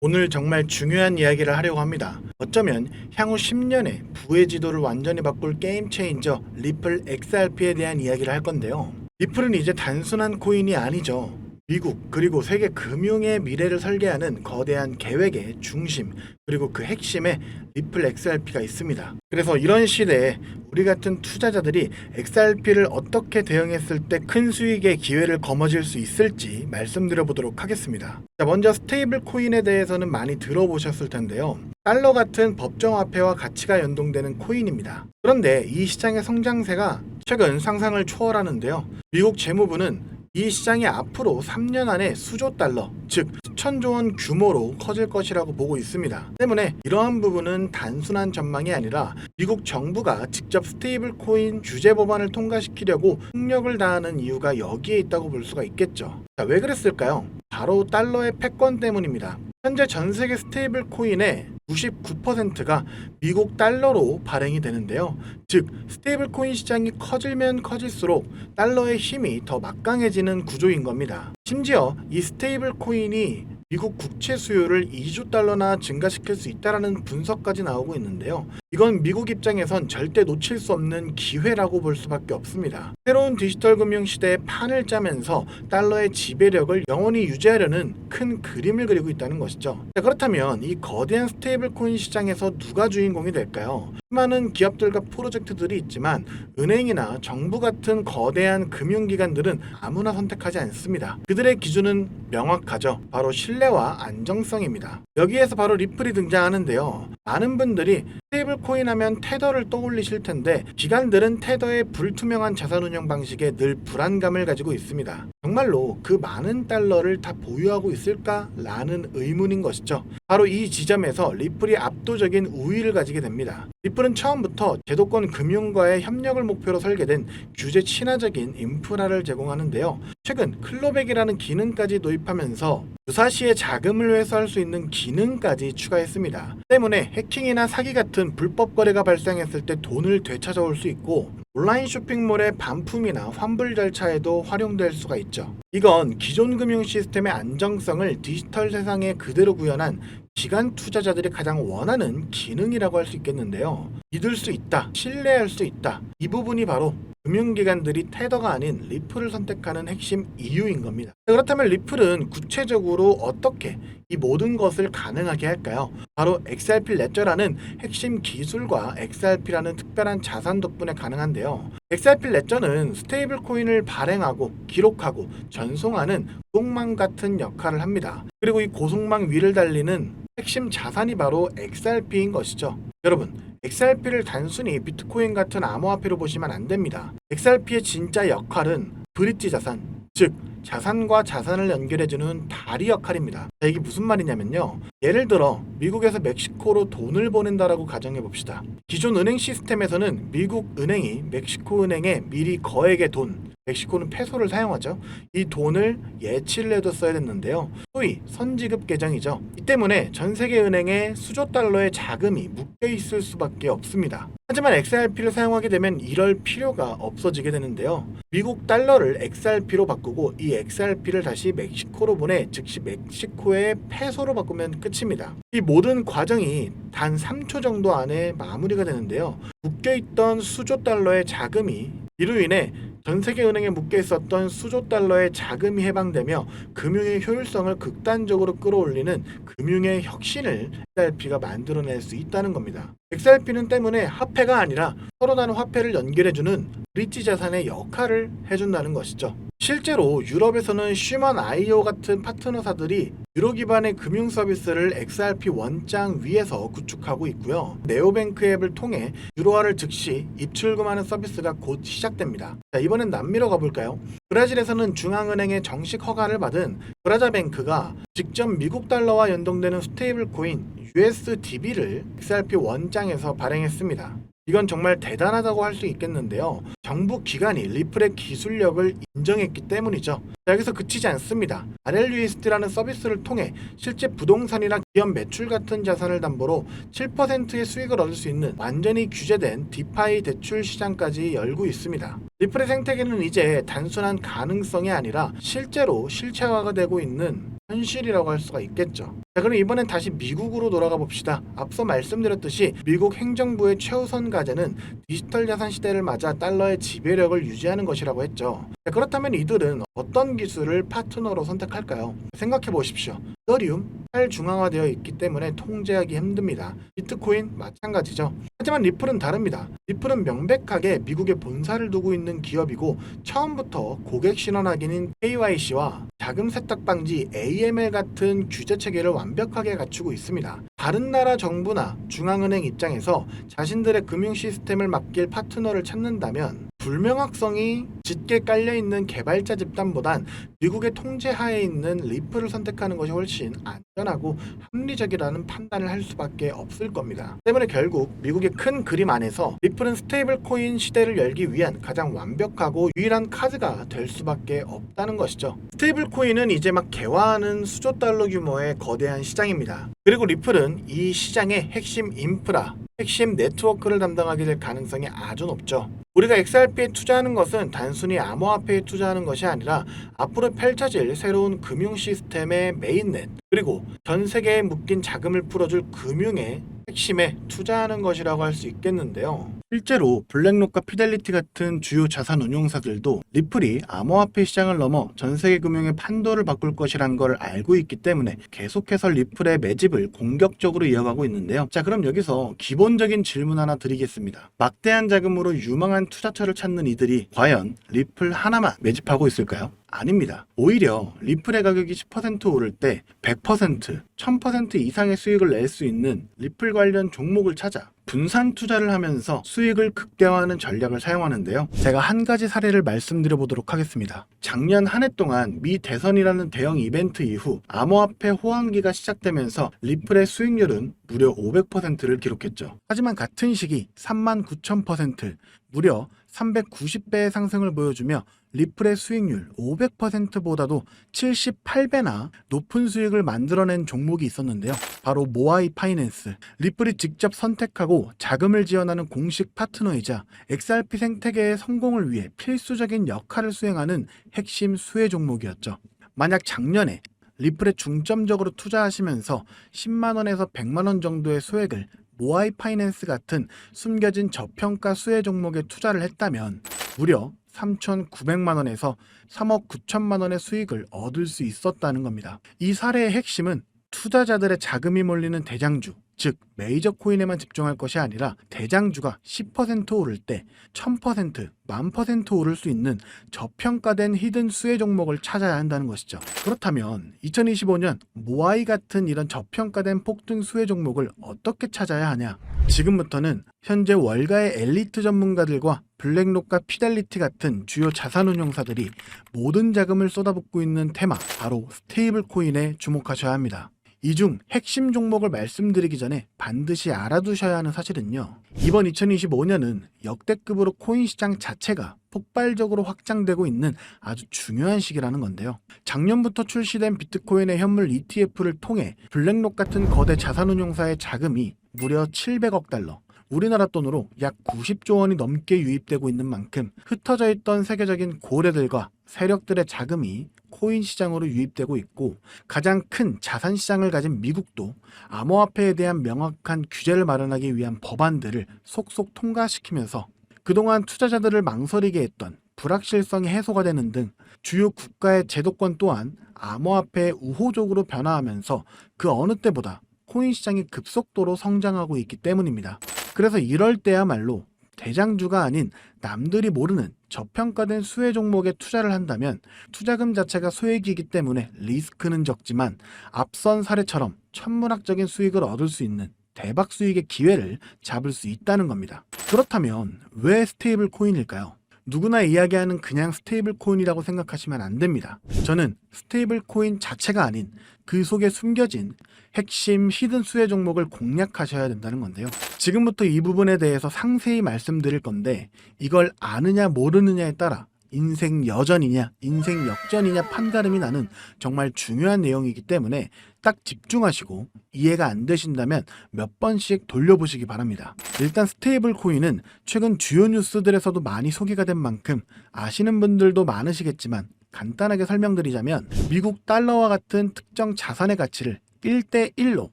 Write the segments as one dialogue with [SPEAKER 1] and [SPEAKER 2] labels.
[SPEAKER 1] 오늘 정말 중요한 이야기를 하려고 합니다. 어쩌면 향후 10년에 부의 지도를 완전히 바꿀 게임 체인저 리플 XRP에 대한 이야기를 할 건데요. 리플은 이제 단순한 코인이 아니죠. 미국 그리고 세계 금융의 미래를 설계하는 거대한 계획의 중심 그리고 그 핵심에 리플 XRP가 있습니다. 그래서 이런 시대에 우리 같은 투자자들이 XRP를 어떻게 대응했을 때 큰 수익의 기회를 거머쥘 수 있을지 말씀드려 보도록 하겠습니다. 자, 먼저 스테이블 코인에 대해서는 많이 들어보셨을 텐데요. 달러 같은 법정화폐와 가치가 연동되는 코인입니다. 그런데 이 시장의 성장세가 최근 상상을 초월하는데요. 미국 재무부는 이 시장이 앞으로 3년 안에 수조 달러, 즉 수천조 원 규모로 커질 것이라고 보고 있습니다. 때문에 이러한 부분은 단순한 전망이 아니라 미국 정부가 직접 스테이블 코인 규제 법안을 통과시키려고 폭력을 다하는 이유가 여기에 있다고 볼 수가 있겠죠. 자, 왜 그랬을까요? 바로 달러의 패권 때문입니다. 현재 전 세계 스테이블 코인의 99%가 미국 달러로 발행이 되는데요. 즉, 스테이블 코인 시장이 커지면 커질수록 달러의 힘이 더 막강해지는 구조인 겁니다. 심지어 이 스테이블 코인이 미국 국채 수요를 2조 달러나 증가시킬 수 있다는 분석까지 나오고 있는데요. 이건 미국 입장에선 절대 놓칠 수 없는 기회라고 볼 수밖에 없습니다. 새로운 디지털 금융 시대의 판을 짜면서 달러의 지배력을 영원히 유지하려는 큰 그림을 그리고 있다는 것이죠. 자, 그렇다면 이 거대한 스테이블 코인 시장에서 누가 주인공이 될까요? 수많은 기업들과 프로젝트들이 있지만 은행이나 정부 같은 거대한 금융기관들은 아무나 선택하지 않습니다. 그들의 기준은 명확하죠. 바로 신뢰와 안정성입니다. 여기에서 바로 리플이 등장하는데요. 많은 분들이 스테이블 코인 하면 테더를 떠올리실 텐데 기관들은 테더의 불투명한 자산 운영 방식에 늘 불안감을 가지고 있습니다. 정말로 그 많은 달러를 다 보유하고 있을까라는 의문인 것이죠. 바로 이 지점에서 리플이 압도적인 우위를 가지게 됩니다. 리플은 처음부터 제도권 금융과의 협력을 목표로 설계된 규제 친화적인 인프라를 제공하는데요. 최근 클로백이라는 기능까지 도입하면서 유사시에 자금을 회수할 수 있는 기능까지 추가했습니다. 때문에 해킹이나 사기 같은 불법 거래가 발생했을 때 돈을 되찾아올 수 있고 온라인 쇼핑몰의 반품이나 환불 절차에도 활용될 수가 있죠. 이건 기존 금융 시스템의 안정성을 디지털 세상에 그대로 구현한 기관 투자자들이 가장 원하는 기능이라고 할 수 있겠는데요. 믿을 수 있다, 신뢰할 수 있다. 이 부분이 바로 금융기관들이 테더가 아닌 리플을 선택하는 핵심 이유인 겁니다. 그렇다면 리플은 구체적으로 어떻게 이 모든 것을 가능하게 할까요? 바로 XRP 레저라는 핵심 기술과 XRP라는 특별한 자산 덕분에 가능한데요. XRP 레저는 스테이블 코인을 발행하고 기록하고 전송하는 고속망 같은 역할을 합니다. 그리고 이 고속망 위를 달리는 핵심 자산이 바로 XRP인 것이죠. 여러분, XRP를 단순히 비트코인 같은 암호화폐로 보시면 안 됩니다. XRP의 진짜 역할은 브릿지 자산, 즉 자산과 자산을 연결해주는 다리 역할입니다. 자, 이게 무슨 말이냐면요. 예를 들어 미국에서 멕시코로 돈을 보낸다라고 가정해봅시다. 기존 은행 시스템에서는 미국 은행이 멕시코 은행에 미리 거액의 돈, 멕시코는 페소를 사용하죠. 이 돈을 예치를 해뒀어야 됐는데요. 소위 선지급 계정이죠. 이 때문에 전 세계 은행에 수조 달러의 자금이 묶여 있을 수밖에 없습니다. 하지만 XRP를 사용하게 되면 이럴 필요가 없어지게 되는데요. 미국 달러를 XRP로 바꾸고 이 XRP를 다시 멕시코로 보내 즉시 멕시코의 페소로 바꾸면 끝입니다. 이 모든 과정이 단 3초 정도 안에 마무리가 되는데요. 묶여있던 수조 달러의 자금이 이로 인해 전 세계 은행에 묶여 있었던 수조 달러의 자금이 해방되며 금융의 효율성을 극단적으로 끌어올리는 금융의 혁신을 XRP가 만들어낼 수 있다는 겁니다. XRP는 때문에 화폐가 아니라 서로 다른 화폐를 연결해주는 브릿지 자산의 역할을 해준다는 것이죠. 실제로 유럽에서는 슈먼.io 같은 파트너사들이 유로 기반의 금융 서비스를 XRP 원장 위에서 구축하고 있고요. 네오뱅크 앱을 통해 유로화를 즉시 입출금하는 서비스가 곧 시작됩니다. 자, 이번엔 남미로 가볼까요? 브라질에서는 중앙은행의 정식 허가를 받은 브라자뱅크가 직접 미국 달러와 연동되는 스테이블 코인 USDB를 XRP 원장에서 발행했습니다. 이건 정말 대단하다고 할 수 있겠는데요. 정부 기관이 리플의 기술력을 인정했기 때문이죠. 여기서 그치지 않습니다. RLUSD라는 서비스를 통해 실제 부동산이나 기업 매출 같은 자산을 담보로 7%의 수익을 얻을 수 있는 완전히 규제된 디파이 대출 시장까지 열고 있습니다. 리플의 생태계는 이제 단순한 가능성이 아니라 실제로 실체화가 되고 있는 현실이라고 할 수가 있겠죠. 자, 그럼 이번엔 다시 미국으로 돌아가 봅시다. 앞서 말씀드렸듯이 미국 행정부의 최우선 과제는 디지털 자산 시대를 맞아 달러의 지배력을 유지하는 것이라고 했죠. 자, 그렇다면 이들은 어떤 기술을 파트너로 선택할까요? 생각해 보십시오. 이더리움 탈중앙화되어 있기 때문에 통제하기 힘듭니다. 비트코인 마찬가지죠. 하지만 리플은 다릅니다. 리플은 명백하게 미국에 본사를 두고 있는 기업이고 처음부터 고객 신원 확인인 KYC와 자금 세탁 방지 AML 같은 규제 체계를 완벽하게 갖추고 있습니다. 다른 나라 정부나 중앙은행 입장에서 자신들의 금융 시스템을 맡길 파트너를 찾는다면 불명확성이 짙게 깔려있는 개발자 집단보단 미국의 통제하에 있는 리플을 선택하는 것이 훨씬 안전하고 합리적이라는 판단을 할 수밖에 없을 겁니다. 때문에 결국 미국의 큰 그림 안에서 리플은 스테이블 코인 시대를 열기 위한 가장 완벽하고 유일한 카드가 될 수밖에 없다는 것이죠. 스테이블 코인은 이제 막 개화하는 수조 달러 규모의 거대한 시장입니다. 그리고 리플은 이 시장의 핵심 인프라, 핵심 네트워크를 담당하게 될 가능성이 아주 높죠. 우리가 XRP에 투자하는 것은 단순히 암호화폐에 투자하는 것이 아니라 앞으로 펼쳐질 새로운 금융 시스템의 메인넷, 그리고 전 세계에 묶인 자금을 풀어줄 금융의 핵심에 투자하는 것이라고 할 수 있겠는데요. 실제로 블랙록과 피델리티 같은 주요 자산 운용사들도 리플이 암호화폐 시장을 넘어 전 세계 금융의 판도를 바꿀 것이란 걸 알고 있기 때문에 계속해서 리플의 매집을 공격적으로 이어가고 있는데요. 자, 그럼 여기서 기본적인 질문 하나 드리겠습니다. 막대한 자금으로 유망한 투자처를 찾는 이들이 과연 리플 하나만 매집하고 있을까요? 아닙니다. 오히려 리플의 가격이 10% 오를 때 100%, 1000% 이상의 수익을 낼 수 있는 리플 관련 종목을 찾아 분산 투자를 하면서 수익을 극대화하는 전략을 사용하는데요. 제가 한 가지 사례를 말씀드려 보도록 하겠습니다. 작년 한 해 동안 미 대선이라는 대형 이벤트 이후 암호화폐 호황기가 시작되면서 리플의 수익률은 무려 500%를 기록했죠. 하지만 같은 시기 39,000%, 무려 390배의 상승을 보여주며 리플의 수익률 500%보다도 78배나 높은 수익을 만들어낸 종목이 있었는데요. 바로 모아이 파이낸스. 리플이 직접 선택하고 자금을 지원하는 공식 파트너이자 XRP 생태계의 성공을 위해 필수적인 역할을 수행하는 핵심 수혜 종목이었죠. 만약 작년에 리플에 중점적으로 투자하시면서 10만원에서 100만원 정도의 수익을 모아이 파이낸스 같은 숨겨진 저평가 수혜 종목에 투자를 했다면 무려 3,900만원에서 3억 9천만원의 수익을 얻을 수 있었다는 겁니다. 이 사례의 핵심은 투자자들의 자금이 몰리는 대장주, 즉 메이저 코인에만 집중할 것이 아니라 대장주가 10% 오를 때 1000%, 10,000% 오를 수 있는 저평가된 히든 수혜 종목을 찾아야 한다는 것이죠. 그렇다면 2025년 모아이 같은 이런 저평가된 폭등 수혜 종목을 어떻게 찾아야 하냐? 지금부터는 현재 월가의 엘리트 전문가들과 블랙록과 피델리티 같은 주요 자산운용사들이 모든 자금을 쏟아붓고 있는 테마, 바로 스테이블 코인에 주목하셔야 합니다. 이 중 핵심 종목을 말씀드리기 전에 반드시 알아두셔야 하는 사실은요. 이번 2025년은 역대급으로 코인 시장 자체가 폭발적으로 확장되고 있는 아주 중요한 시기라는 건데요. 작년부터 출시된 비트코인의 현물 ETF를 통해 블랙록 같은 거대 자산운용사의 자금이 무려 700억 달러, 우리나라 돈으로 약 90조 원이 넘게 유입되고 있는 만큼 흩어져 있던 세계적인 고래들과 세력들의 자금이 코인 시장으로 유입되고 있고, 가장 큰 자산 시장을 가진 미국도 암호화폐에 대한 명확한 규제를 마련하기 위한 법안들을 속속 통과시키면서 그동안 투자자들을 망설이게 했던 불확실성이 해소가 되는 등 주요 국가의 제도권 또한 암호화폐에 우호적으로 변화하면서 그 어느 때보다 코인 시장이 급속도로 성장하고 있기 때문입니다. 그래서 이럴 때야말로 대장주가 아닌 남들이 모르는 저평가된 수혜 종목에 투자를 한다면 투자금 자체가 소액이기 때문에 리스크는 적지만 앞선 사례처럼 천문학적인 수익을 얻을 수 있는 대박 수익의 기회를 잡을 수 있다는 겁니다. 그렇다면 왜 스테이블 코인일까요? 누구나 이야기하는 그냥 스테이블 코인이라고 생각하시면 안 됩니다. 저는 스테이블 코인 자체가 아닌 그 속에 숨겨진 핵심 히든 수혜 종목을 공략하셔야 된다는 건데요. 지금부터 이 부분에 대해서 상세히 말씀드릴 건데 이걸 아느냐 모르느냐에 따라 인생 여전이냐 인생 역전이냐 판가름이 나는 정말 중요한 내용이기 때문에 딱 집중하시고 이해가 안 되신다면 몇 번씩 돌려보시기 바랍니다. 일단 스테이블 코인은 최근 주요 뉴스들에서도 많이 소개가 된 만큼 아시는 분들도 많으시겠지만 간단하게 설명드리자면 미국 달러와 같은 특정 자산의 가치를 1대1로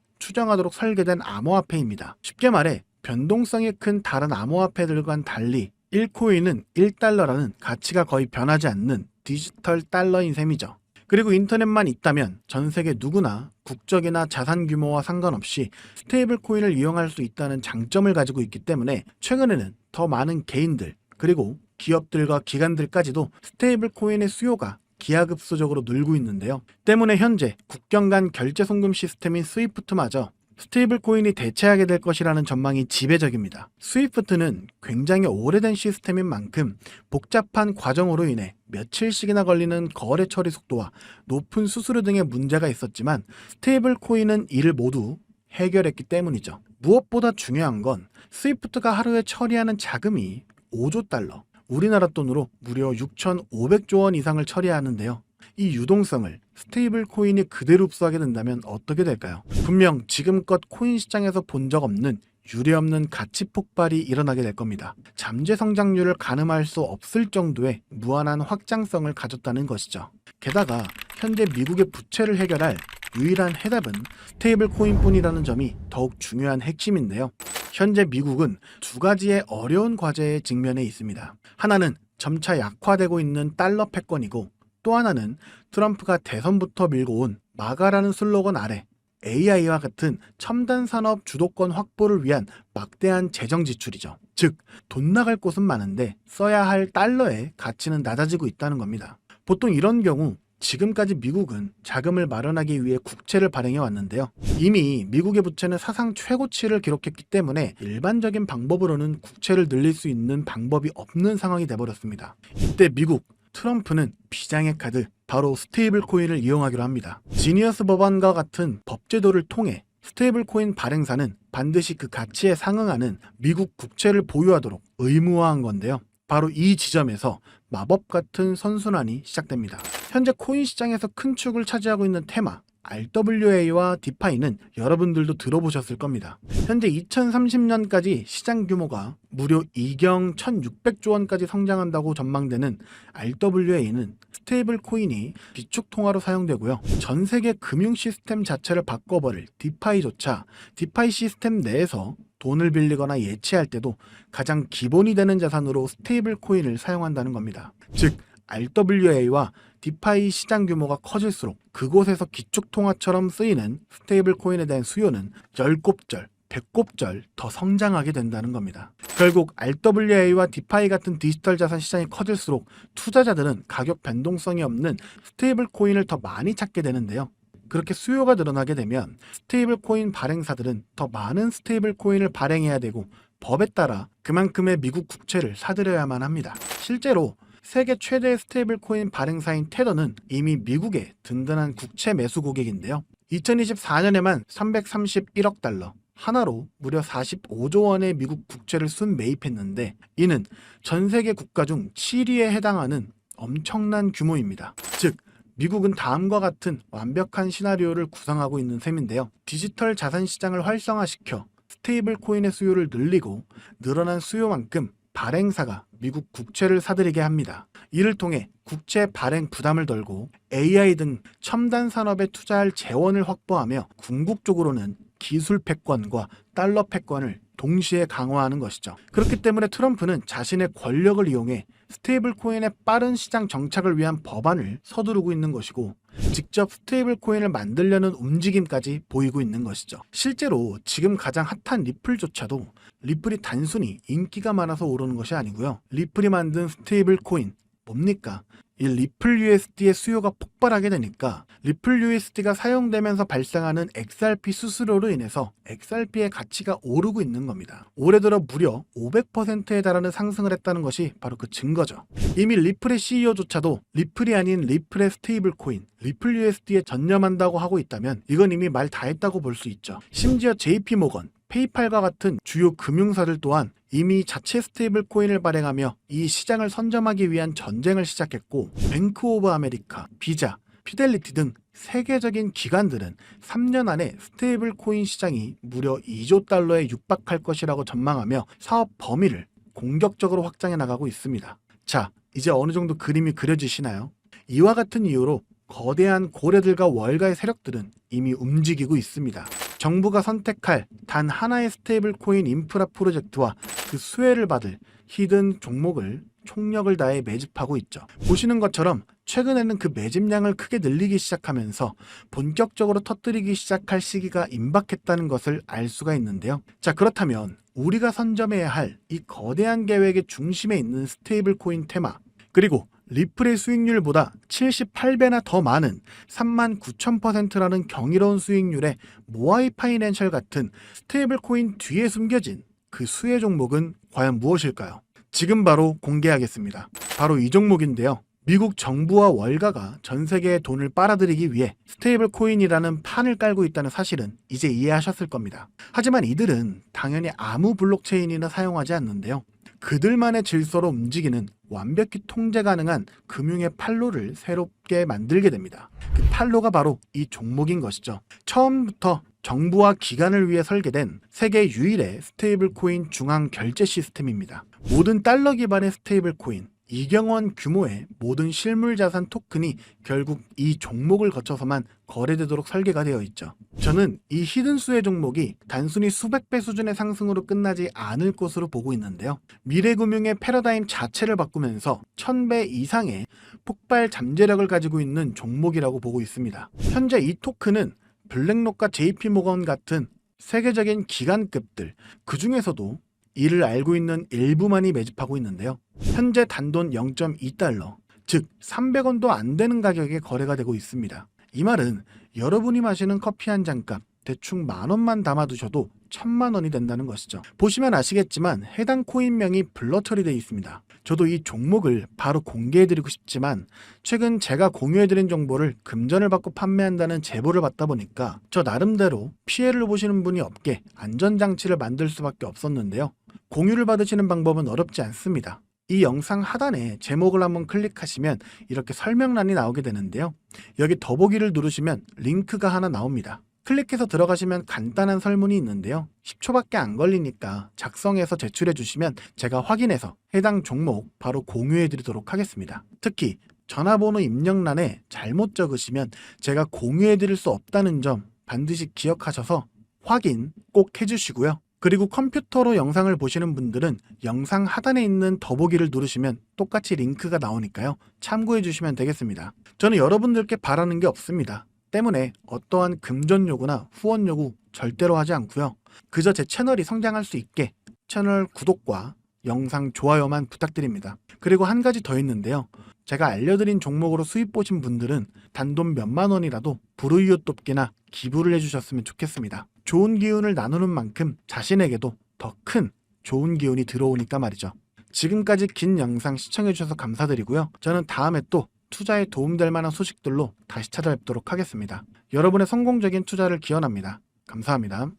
[SPEAKER 1] 추정하도록 설계된 암호화폐입니다. 쉽게 말해 변동성이 큰 다른 암호화폐들과는 달리 1코인은 1달러라는 가치가 거의 변하지 않는 디지털 달러인 셈이죠. 그리고 인터넷만 있다면 전 세계 누구나 국적이나 자산 규모와 상관없이 스테이블 코인을 이용할 수 있다는 장점을 가지고 있기 때문에 최근에는 더 많은 개인들 그리고 기업들과 기관들까지도 스테이블 코인의 수요가 기하급수적으로 늘고 있는데요. 때문에 현재 국경 간 결제 송금 시스템인 스위프트마저 스테이블 코인이 대체하게 될 것이라는 전망이 지배적입니다. 스위프트는 굉장히 오래된 시스템인 만큼 복잡한 과정으로 인해 며칠씩이나 걸리는 거래 처리 속도와 높은 수수료 등의 문제가 있었지만 스테이블 코인은 이를 모두 해결했기 때문이죠. 무엇보다 중요한 건 스위프트가 하루에 처리하는 자금이 5조 달러, 우리나라 돈으로 무려 6,500조 원 이상을 처리하는데요. 이 유동성을 스테이블 코인이 그대로 흡수하게 된다면 어떻게 될까요? 분명 지금껏 코인 시장에서 본 적 없는 유례없는 가치 폭발이 일어나게 될 겁니다. 잠재 성장률을 가늠할 수 없을 정도의 무한한 확장성을 가졌다는 것이죠. 게다가 현재 미국의 부채를 해결할 유일한 해답은 스테이블 코인뿐이라는 점이 더욱 중요한 핵심인데요. 현재 미국은 두 가지의 어려운 과제에 직면해 있습니다. 하나는 점차 약화되고 있는 달러 패권이고 또 하나는 트럼프가 대선부터 밀고 온 마가라는 슬로건 아래 AI와 같은 첨단 산업 주도권 확보를 위한 막대한 재정 지출이죠. 즉, 돈 나갈 곳은 많은데 써야 할 달러의 가치는 낮아지고 있다는 겁니다. 보통 이런 경우 지금까지 미국은 자금을 마련하기 위해 국채를 발행해 왔는데요. 이미 미국의 부채는 사상 최고치를 기록했기 때문에 일반적인 방법으로는 국채를 늘릴 수 있는 방법이 없는 상황이 돼버렸습니다. 이때 미국 트럼프는 비장의 카드 바로 스테이블 코인을 이용하기로 합니다. 지니어스 법안과 같은 법제도를 통해 스테이블 코인 발행사는 반드시 그 가치에 상응하는 미국 국채를 보유하도록 의무화한 건데요. 바로 이 지점에서 마법 같은 선순환이 시작됩니다. 현재 코인 시장에서 큰 축을 차지하고 있는 테마 RWA와 디파이는 여러분들도 들어보셨을 겁니다. 현재 2030년까지 시장 규모가 무려 2경 1600조 원까지 성장한다고 전망되는 RWA는 스테이블 코인이 비축통화로 사용되고요. 전 세계 금융 시스템 자체를 바꿔버릴 디파이조차 디파이 시스템 내에서 돈을 빌리거나 예치할 때도 가장 기본이 되는 자산으로 스테이블 코인을 사용한다는 겁니다. 즉 RWA와 디파이 시장 규모가 커질수록 그곳에서 기축통화처럼 쓰이는 스테이블 코인에 대한 수요는 10곱절, 100곱절 더 성장하게 된다는 겁니다. 결국 RWA와 디파이 같은 디지털 자산 시장이 커질수록 투자자들은 가격 변동성이 없는 스테이블 코인을 더 많이 찾게 되는데요. 그렇게 수요가 늘어나게 되면 스테이블 코인 발행사들은 더 많은 스테이블 코인을 발행해야 되고 법에 따라 그만큼의 미국 국채를 사들여야만 합니다. 실제로 세계 최대의 스테이블 코인 발행사인 테더는 이미 미국의 든든한 국채 매수 고객인데요. 2024년에만 331억 달러, 하나로 무려 45조 원의 미국 국채를 순매입했는데 이는 전 세계 국가 중 7위에 해당하는 엄청난 규모입니다. 즉 미국은 다음과 같은 완벽한 시나리오를 구상하고 있는 셈인데요. 디지털 자산 시장을 활성화시켜 스테이블 코인의 수요를 늘리고 늘어난 수요만큼 발행사가 미국 국채를 사들이게 합니다. 이를 통해 국채 발행 부담을 덜고 AI 등 첨단 산업에 투자할 재원을 확보하며 궁극적으로는 기술 패권과 달러 패권을 동시에 강화하는 것이죠. 그렇기 때문에 트럼프는 자신의 권력을 이용해 스테이블 코인의 빠른 시장 정착을 위한 법안을 서두르고 있는 것이고 직접 스테이블 코인을 만들려는 움직임까지 보이고 있는 것이죠. 실제로 지금 가장 핫한 리플조차도 리플이 단순히 인기가 많아서 오르는 것이 아니고요. 리플이 만든 스테이블 코인 뭡니까? 이 리플 USD의 수요가 폭발하게 되니까 리플 USD가 사용되면서 발생하는 XRP 수수료로 인해서 XRP의 가치가 오르고 있는 겁니다. 올해 들어 무려 500%에 달하는 상승을 했다는 것이 바로 그 증거죠. 이미 리플의 CEO조차도 리플이 아닌 리플의 스테이블 코인, 리플 USD에 전념한다고 하고 있다면 이건 이미 말 다 했다고 볼 수 있죠. 심지어 JP모건, 페이팔과 같은 주요 금융사들 또한 이미 자체 스테이블 코인을 발행하며 이 시장을 선점하기 위한 전쟁을 시작했고 뱅크 오브 아메리카, 비자, 피델리티 등 세계적인 기관들은 3년 안에 스테이블 코인 시장이 무려 2조 달러에 육박할 것이라고 전망하며 사업 범위를 공격적으로 확장해 나가고 있습니다. 자, 이제 어느 정도 그림이 그려지시나요? 이와 같은 이유로 거대한 고래들과 월가의 세력들은 이미 움직이고 있습니다. 정부가 선택할 단 하나의 스테이블 코인 인프라 프로젝트와 그 수혜를 받을 히든 종목을 총력을 다해 매집하고 있죠. 보시는 것처럼 최근에는 그 매집량을 크게 늘리기 시작하면서 본격적으로 터뜨리기 시작할 시기가 임박했다는 것을 알 수가 있는데요. 자, 그렇다면 우리가 선점해야 할 이 거대한 계획의 중심에 있는 스테이블 코인 테마, 그리고 리플의 수익률보다 78배나 더 많은 39,000%라는 경이로운 수익률의 모아이 파이낸셜 같은 스테이블 코인 뒤에 숨겨진 그 수혜 종목은 과연 무엇일까요? 지금 바로 공개하겠습니다. 바로 이 종목인데요. 미국 정부와 월가가 전 세계의 돈을 빨아들이기 위해 스테이블 코인이라는 판을 깔고 있다는 사실은 이제 이해하셨을 겁니다. 하지만 이들은 당연히 아무 블록체인이나 사용하지 않는데요. 그들만의 질서로 움직이는 완벽히 통제 가능한 금융의 판로를 새롭게 만들게 됩니다. 그 판로가 바로 이 종목인 것이죠. 처음부터 정부와 기관을 위해 설계된 세계 유일의 스테이블 코인 중앙 결제 시스템입니다. 모든 달러 기반의 스테이블 코인, 2경원 규모의 모든 실물 자산 토큰이 결국 이 종목을 거쳐서만 거래되도록 설계가 되어 있죠. 저는 이 히든 수혜 종목이 단순히 수백 배 수준의 상승으로 끝나지 않을 것으로 보고 있는데요. 미래 금융의 패러다임 자체를 바꾸면서 1000배 이상의 폭발 잠재력을 가지고 있는 종목이라고 보고 있습니다. 현재 이 토큰은 블랙록과 JP모건 같은 세계적인 기관급들, 그 중에서도 이를 알고 있는 일부만이 매집하고 있는데요. 현재 단돈 0.2달러, 즉 300원도 안 되는 가격에 거래가 되고 있습니다. 이 말은 여러분이 마시는 커피 한 잔값 대충 10,000원만 담아두셔도 1,000,000원이 된다는 것이죠. 보시면 아시겠지만 해당 코인명이 블러 처리되어 있습니다. 저도 이 종목을 바로 공개해드리고 싶지만 최근 제가 공유해드린 정보를 금전을 받고 판매한다는 제보를 받다 보니까 저 나름대로 피해를 보시는 분이 없게 안전장치를 만들 수밖에 없었는데요. 공유를 받으시는 방법은 어렵지 않습니다. 이 영상 하단에 제목을 한번 클릭하시면 이렇게 설명란이 나오게 되는데요. 여기 더보기를 누르시면 링크가 하나 나옵니다. 클릭해서 들어가시면 간단한 설문이 있는데요. 10초밖에 안 걸리니까 작성해서 제출해 주시면 제가 확인해서 해당 종목 바로 공유해 드리도록 하겠습니다. 특히 전화번호 입력란에 잘못 적으시면 제가 공유해 드릴 수 없다는 점 반드시 기억하셔서 확인 꼭 해주시고요. 그리고 컴퓨터로 영상을 보시는 분들은 영상 하단에 있는 더보기를 누르시면 똑같이 링크가 나오니까요. 참고해 주시면 되겠습니다. 저는 여러분들께 바라는 게 없습니다. 때문에 어떠한 금전 요구나 후원 요구 절대로 하지 않고요. 그저 제 채널이 성장할 수 있게 채널 구독과 영상 좋아요만 부탁드립니다. 그리고 한 가지 더 있는데요. 제가 알려드린 종목으로 수익 보신 분들은 단돈 몇만 원이라도 불우이웃 돕기나 기부를 해주셨으면 좋겠습니다. 좋은 기운을 나누는 만큼 자신에게도 더 큰 좋은 기운이 들어오니까 말이죠. 지금까지 긴 영상 시청해주셔서 감사드리고요. 저는 다음에 또 투자에 도움될 만한 소식들로 다시 찾아뵙도록 하겠습니다. 여러분의 성공적인 투자를 기원합니다. 감사합니다.